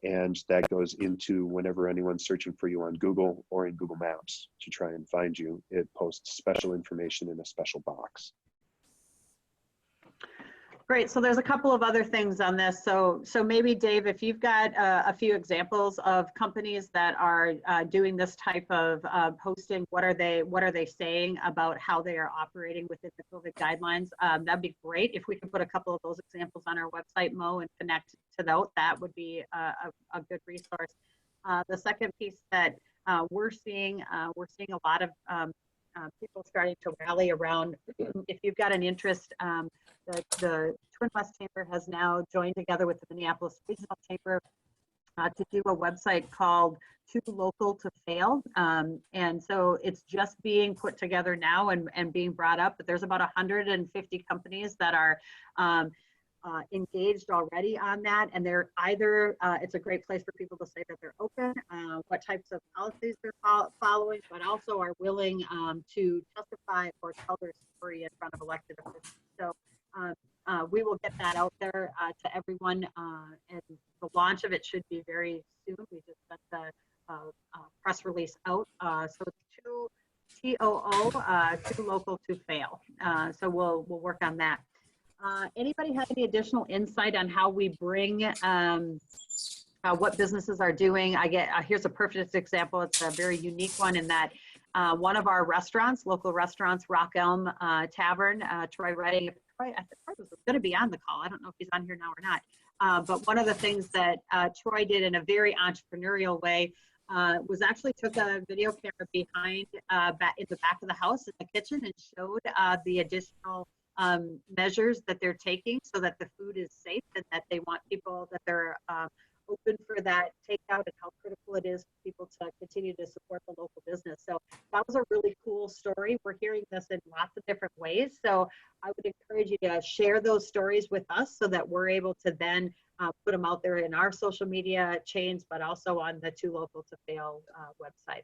And that goes into whenever anyone's searching for you on Google or in Google Maps to try and find you, it posts special information in a special box. Great. So there's a couple of other things on this. So maybe Dave, if you've got a few examples of companies that are doing this type of posting, what are they saying about how they are operating within the COVID guidelines? That'd be great if we could put a couple of those examples on our website, Mo, and connect to those. That would be a good resource. The second piece that we're seeing a lot of people starting to rally around. If you've got an interest, the TwinWest Chamber has now joined together with the Minneapolis Regional Chamber to do a website called Too Local to Fail. And so it's just being put together now and being brought up, but there's about 150 companies that are engaged already on that, and they're either it's a great place for people to say that they're open, what types of policies they're following, but also are willing to testify or tell their story in front of elected officials. So we will get that out there to everyone, and the launch of it should be very soon. We just sent the press release out. So it's Too Local to Fail. So we'll work on that. Anybody have any additional insight on how we bring what businesses are doing? Here's a perfect example. It's a very unique one in that one of our restaurants, local restaurants, Rock Elm Tavern, Troy Redding, I think Troy was going to be on the call. I don't know if he's on here now or not. But one of the things that Troy did in a very entrepreneurial way was actually took a video camera behind in the back of the house in the kitchen and showed the additional measures that they're taking so that the food is safe and that they want people that they're open for that takeout, and how critical it is for people to continue to support the local business. So that was a really cool story. We're hearing this in lots of different ways. So I would encourage you to share those stories with us so that we're able to then put them out there in our social media chains, but also on the Too Local to Fail website.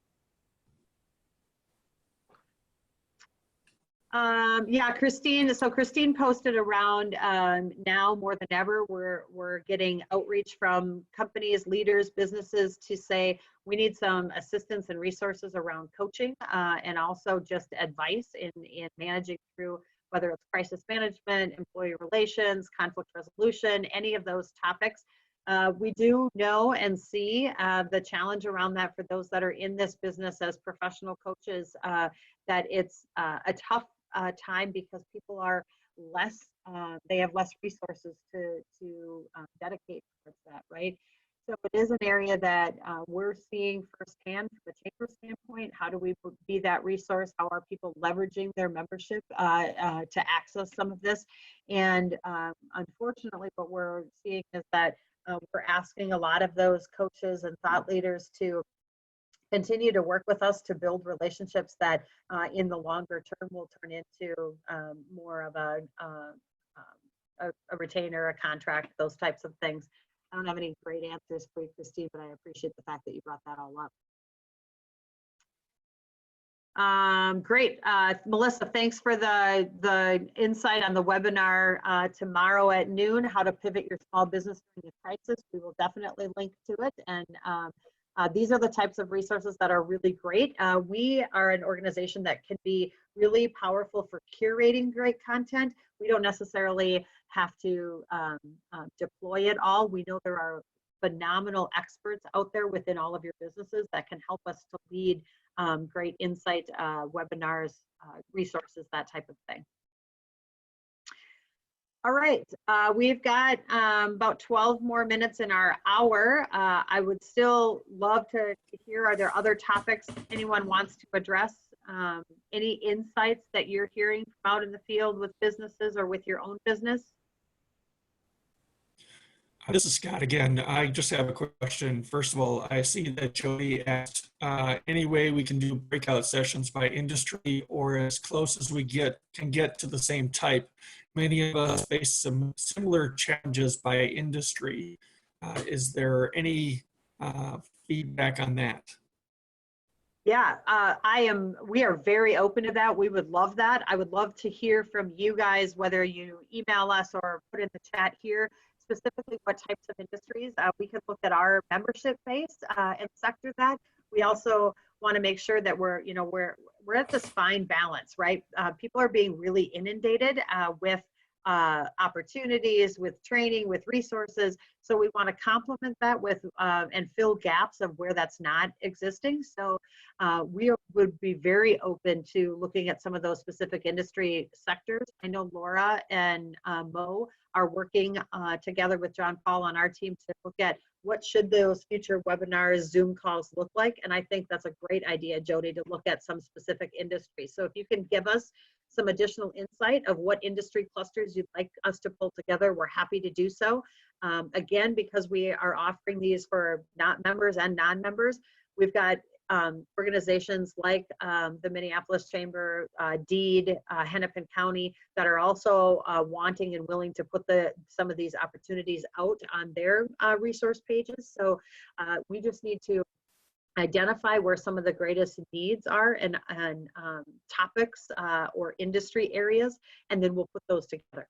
Yeah, Christine. So Christine posted around now more than ever, we're getting outreach from companies, leaders, businesses to say we need some assistance and resources around coaching and also just advice in managing through whether it's crisis management, employee relations, conflict resolution, any of those topics. We do know and see the challenge around that for those that are in this business as professional coaches, that it's a tough time because people are less, they have less resources to dedicate towards that, right? So it is an area that we're seeing firsthand from the chamber standpoint. How do we be that resource? How are people leveraging their membership to access some of this? And unfortunately, what we're seeing is that we're asking a lot of those coaches and thought leaders to continue to work with us to build relationships that in the longer term will turn into more of a retainer, a contract, those types of things. I don't have any great answers for you, Christine, but I appreciate the fact that you brought that all up. Great. Melissa, thanks for the insight on the webinar tomorrow at noon, how to pivot your small business during a crisis. We will definitely link to it. And these are the types of resources that are really great. We are an organization that can be really powerful for curating great content. We don't necessarily have to deploy it all. We know there are phenomenal experts out there within all of your businesses that can help us to lead great insight webinars, resources, that type of thing. All right, we've got about 12 more minutes in our hour. I would still love to hear, are there other topics anyone wants to address? Any insights that you're hearing from out in the field with businesses or with your own business? This is Scott again. I just have a quick question. First of all, I see that Jody asked any way we can do breakout sessions by industry or as close as we can get to the same type. Many of us face some similar challenges by industry. Is there any feedback on that. Yeah, we are very open to that. We would love that. I would love to hear from you guys, whether you email us or put in the chat here, specifically what types of industries. We can look at our membership base and sector that. We also want to make sure that we're at this fine balance, right? People are being really inundated with opportunities, with training, with resources. So we want to complement that with and fill gaps of where that's not existing. So we would be very open to looking at some of those specific industry sectors. I know Laura and Mo are working together with John Paul on our team to look at what should those future webinars, Zoom calls look like. And I think that's a great idea, Jody, to look at some specific industries. So if you can give us some additional insight of what industry clusters you'd like us to pull together, we're happy to do so. Again, because we are offering these for not members and non-members, we've got organizations like the Minneapolis Chamber, DEED, Hennepin County that are also wanting and willing to put some of these opportunities out on their resource pages. So we just need to identify where some of the greatest needs are and topics or industry areas, and then we'll put those together.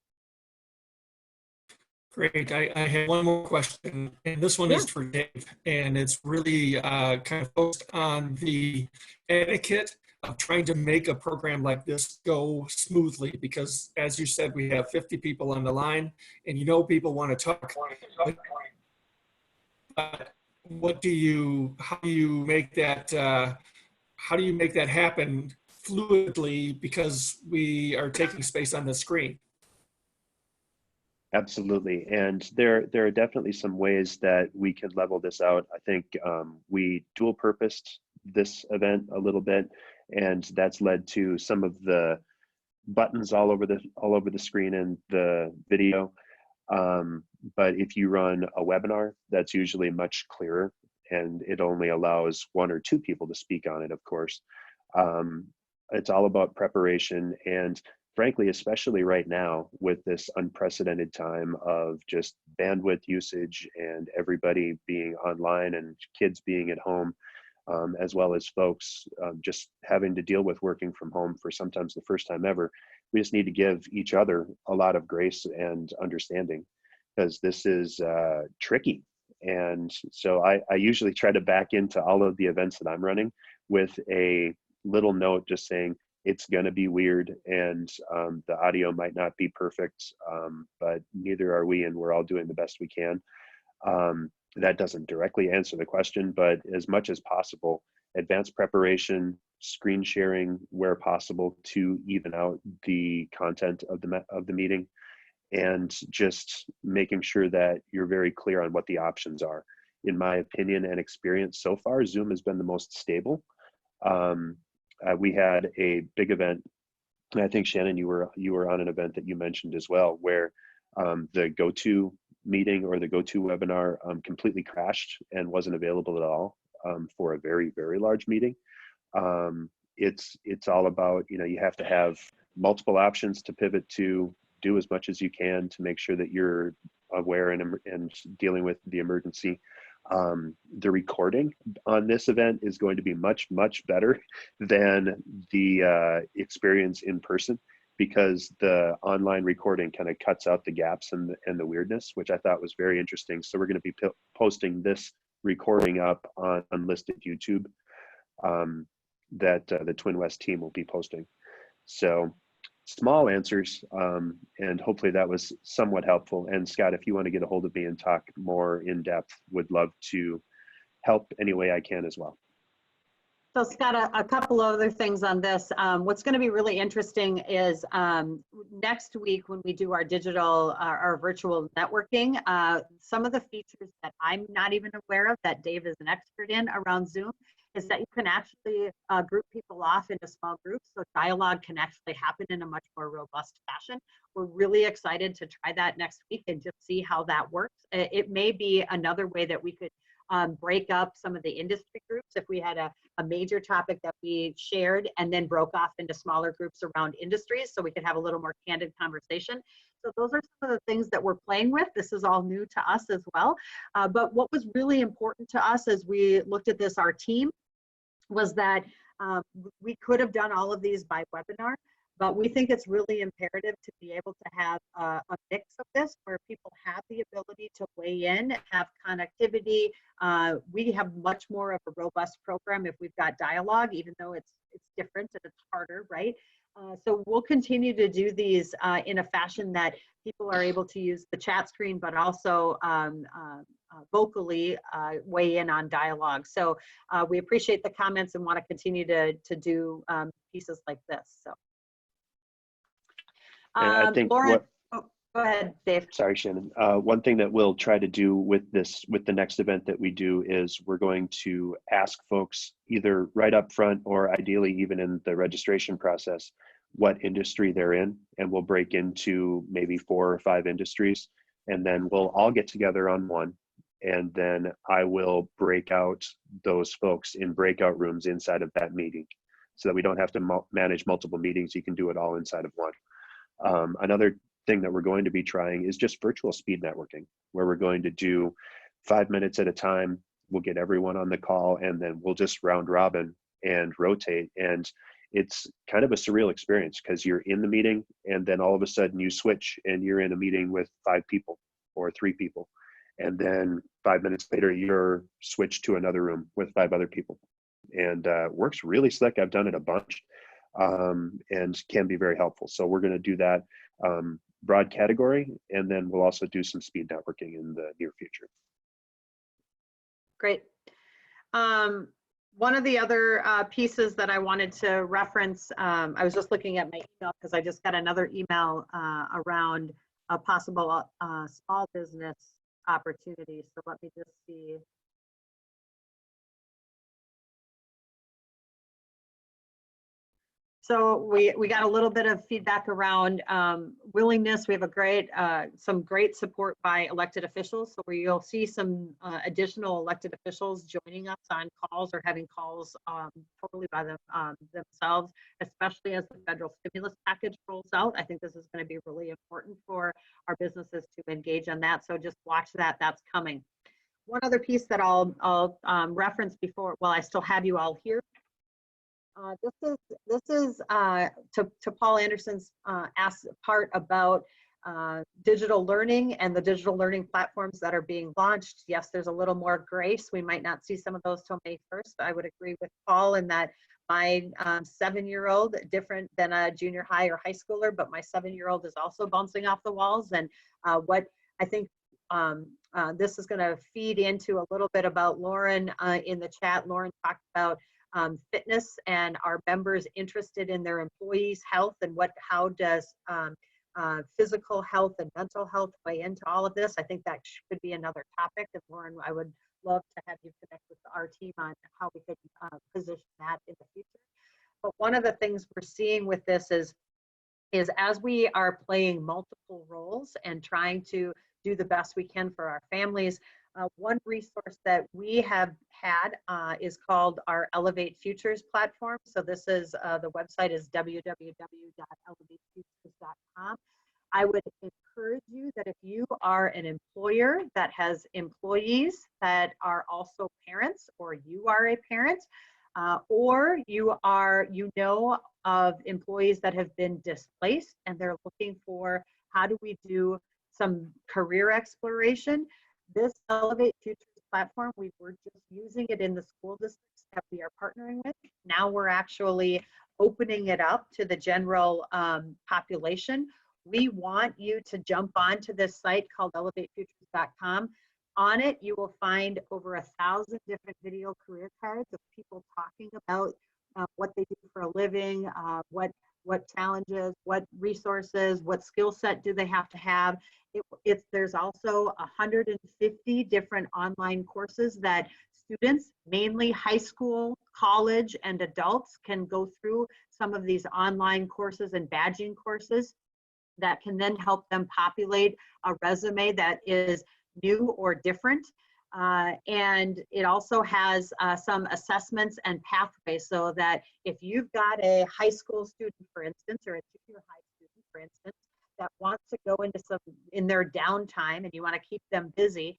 Great. I have one more question, and this one is for Dave, and it's really kind of focused on the etiquette of trying to make a program like this go smoothly, because as you said, we have 50 people on the line, and people want to talk. But how do you make that happen fluidly, because we are taking space on the screen? Absolutely, and there are definitely some ways that we can level this out. I think we dual purposed this event a little bit, and that's led to some of the buttons all over the screen and the video. But if you run a webinar, that's usually much clearer, and it only allows 1 or 2 people to speak on it, of course. It's all about preparation, and frankly, especially right now with this unprecedented time of just bandwidth usage and everybody being online and kids being at home, as well as folks just having to deal with working from home for sometimes the first time ever, we just need to give each other a lot of grace and understanding, because this is tricky. And so I usually try to back into all of the events that I'm running with a little note just saying, it's going to be weird, and the audio might not be perfect, but neither are we, and we're all doing the best we can. That doesn't directly answer the question, but as much as possible, advanced preparation, screen sharing where possible to even out the content of the meeting, and just making sure that you're very clear on what the options are. In my opinion and experience so far, Zoom has been the most stable. We had a big event, and I think Shannon, you were on an event that you mentioned as well, where the go-to meeting or the go-to webinar completely crashed and wasn't available at all for a very, very large meeting. It's all about, you have to have multiple options to pivot to, do as much as you can to make sure that you're aware and dealing with the emergency. The recording on this event is going to be much, much better than the experience in person, because the online recording kind of cuts out the gaps and the weirdness, which I thought was very interesting. So we're going to be posting this recording up on unlisted YouTube that the TwinWest team will be posting. So small answers, and hopefully that was somewhat helpful. And Scott, if you want to get a hold of me and talk more in depth, would love to help any way I can as well. So Scott, a couple other things on this. What's going to be really interesting is next week when we do our our virtual networking, some of the features that I'm not even aware of that Dave is an expert in around Zoom is that you can actually group people off into small groups, so dialogue can actually happen in a much more robust fashion. We're really excited to try that next week and just see how that works. It may be another way that we could break up some of the industry groups if we had a major topic that we shared and then broke off into smaller groups around industries so we could have a little more candid conversation. So those are some of the things that we're playing with. This is all new to us as well. But what was really important to us as we looked at this, our team, was that we could have done all of these by webinar, but we think it's really imperative to be able to have a mix of this where people have the ability to weigh in, have connectivity. We have much more of a robust program if we've got dialogue, even though it's different and it's harder, right? So we'll continue to do these in a fashion that people are able to use the chat screen, but also vocally weigh in on dialogue. So we appreciate the comments and want to continue to do pieces like this. So, and I think Lauren, go ahead, Dave. Sorry, Shannon. One thing that we'll try to do with the next event that we do is we're going to ask folks either right up front or ideally even in the registration process, what industry they're in, and we'll break into maybe 4 or 5 industries, and then we'll all get together on one, and then I will break out those folks in breakout rooms inside of that meeting so that we don't have to manage multiple meetings. You can do it all inside of one. Another thing that we're going to be trying is just virtual speed networking, where we're going to do 5 minutes at a time. We'll get everyone on the call and then we'll just round robin and rotate. And it's kind of a surreal experience because you're in the meeting and then all of a sudden you switch and you're in a meeting with 5 people or 3 people. And then 5 minutes later, you're switched to another room with 5 other people. And works really slick. I've done it a bunch and can be very helpful. So we're going to do that broad category, and then we'll also do some speed networking in the near future. Great. One of the other pieces that I wanted to reference, I was just looking at my email because I just got another email around a possible small business opportunity. So let me just see. So we got a little bit of feedback around willingness. We have some great support by elected officials. So where you'll see some additional elected officials joining us on calls or having calls totally by themselves, especially as the federal stimulus package rolls out. I think this is going to be really important for our businesses to engage on that. So just watch that. That's coming. One other piece that I'll reference before, while I still have you all here. This is to Paul Anderson's asked part about digital learning and the digital learning platforms that are being launched. Yes, there's a little more grace. We might not see some of those till May 1st. I would agree with Paul in that my 7-year-old, different than a junior high or high schooler, but my 7-year-old is also bouncing off the walls. And what I think this is going to feed into a little bit about Lauren in the chat. Lauren talked about fitness and our members interested in their employees' health and how does physical health and mental health weigh into all of this. I think that could be another topic. And Lauren, I would love to have you connect with our team on how we could position that in the future. But one of the things we're seeing with this is as we are playing multiple roles and trying to do the best we can for our families, one resource that we have had is called our Elevate Futures platform. So this is, the website is www.elevatefutures.com. I would encourage you that if you are an employer that has employees that are also parents, or you are a parent, or you know of employees that have been displaced and they're looking for how do we do some career exploration. This Elevate Futures platform, we were just using it in the school districts that we are partnering with. Now we're actually opening it up to the general population. We want you to jump onto this site called elevatefutures.com. On it, you will find over 1,000 different video career cards of people talking about what they do for a living, what challenges, what resources, what skill set do they have to have. There's also 150 different online courses that students, mainly high school, college, and adults, can go through some of these online courses and badging courses that can then help them populate a resume that is new or different. And it also has some assessments and pathways, so that if you've got a high school student, for instance, or a junior high student, for instance, that wants to go into in their downtime and you want to keep them busy,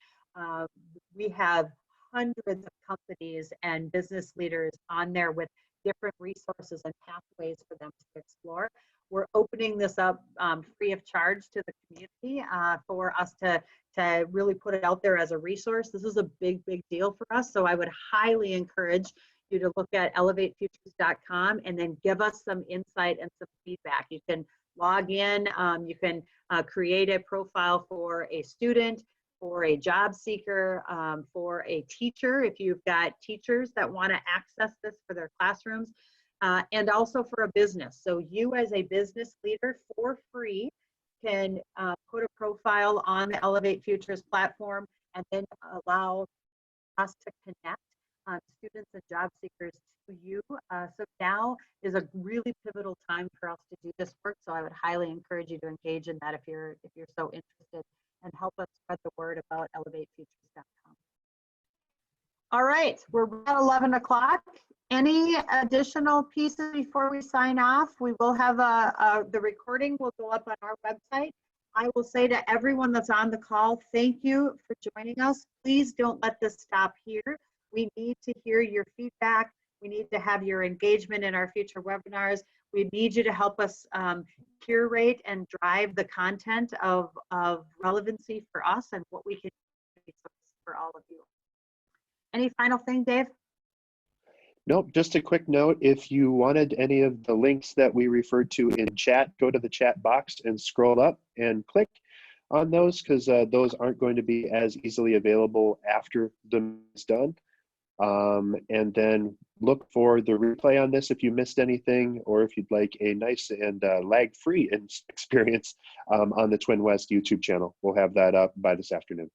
we have hundreds of companies and business leaders on there with different resources and pathways for them to explore. We're opening this up free of charge to the community for us to really put it out there as a resource. This is a big, big deal for us. So I would highly encourage you to look at elevatefutures.com and then give us some insight and some feedback. You can log in, you can create a profile for a student, for a job seeker, for a teacher, if you've got teachers that want to access this for their classrooms, and also for a business. So you as a business leader for free can put a profile on the Elevate Futures platform and then allow us to connect students and job seekers to you. So now is a really pivotal time for us to do this work. So I would highly encourage you to engage in that if you're so interested, and help us spread the word about elevatefutures.com. All right, we're at 11 o'clock. Any additional pieces before we sign off? We will have the recording will go up on our website. I will say to everyone that's on the call, thank you for joining us. Please don't let this stop here. We need to hear your feedback. We need to have your engagement in our future webinars. We need you to help us curate and drive the content of relevancy for us and what we can do for all of you. Any final thing, Dave? Nope, just a quick note. If you wanted any of the links that we referred to in chat, go to the chat box and scroll up and click on those, because those aren't going to be as easily available after the meeting is done. And then look for the replay on this if you missed anything, or if you'd like a nice and lag-free experience on the TwinWest YouTube channel. We'll have that up by this afternoon.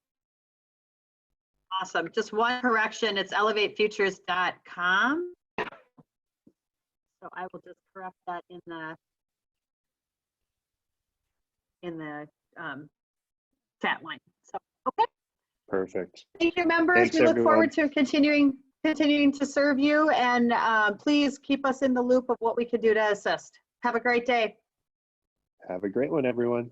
Awesome. Just one correction. It's elevatefutures.com. So I will just correct that in the chat line. So, okay. Perfect. Thank you, members. Thanks, we look everyone. forward to continuing to serve you, and please keep us in the loop of what we can do to assist. Have a great day. Have a great one, everyone.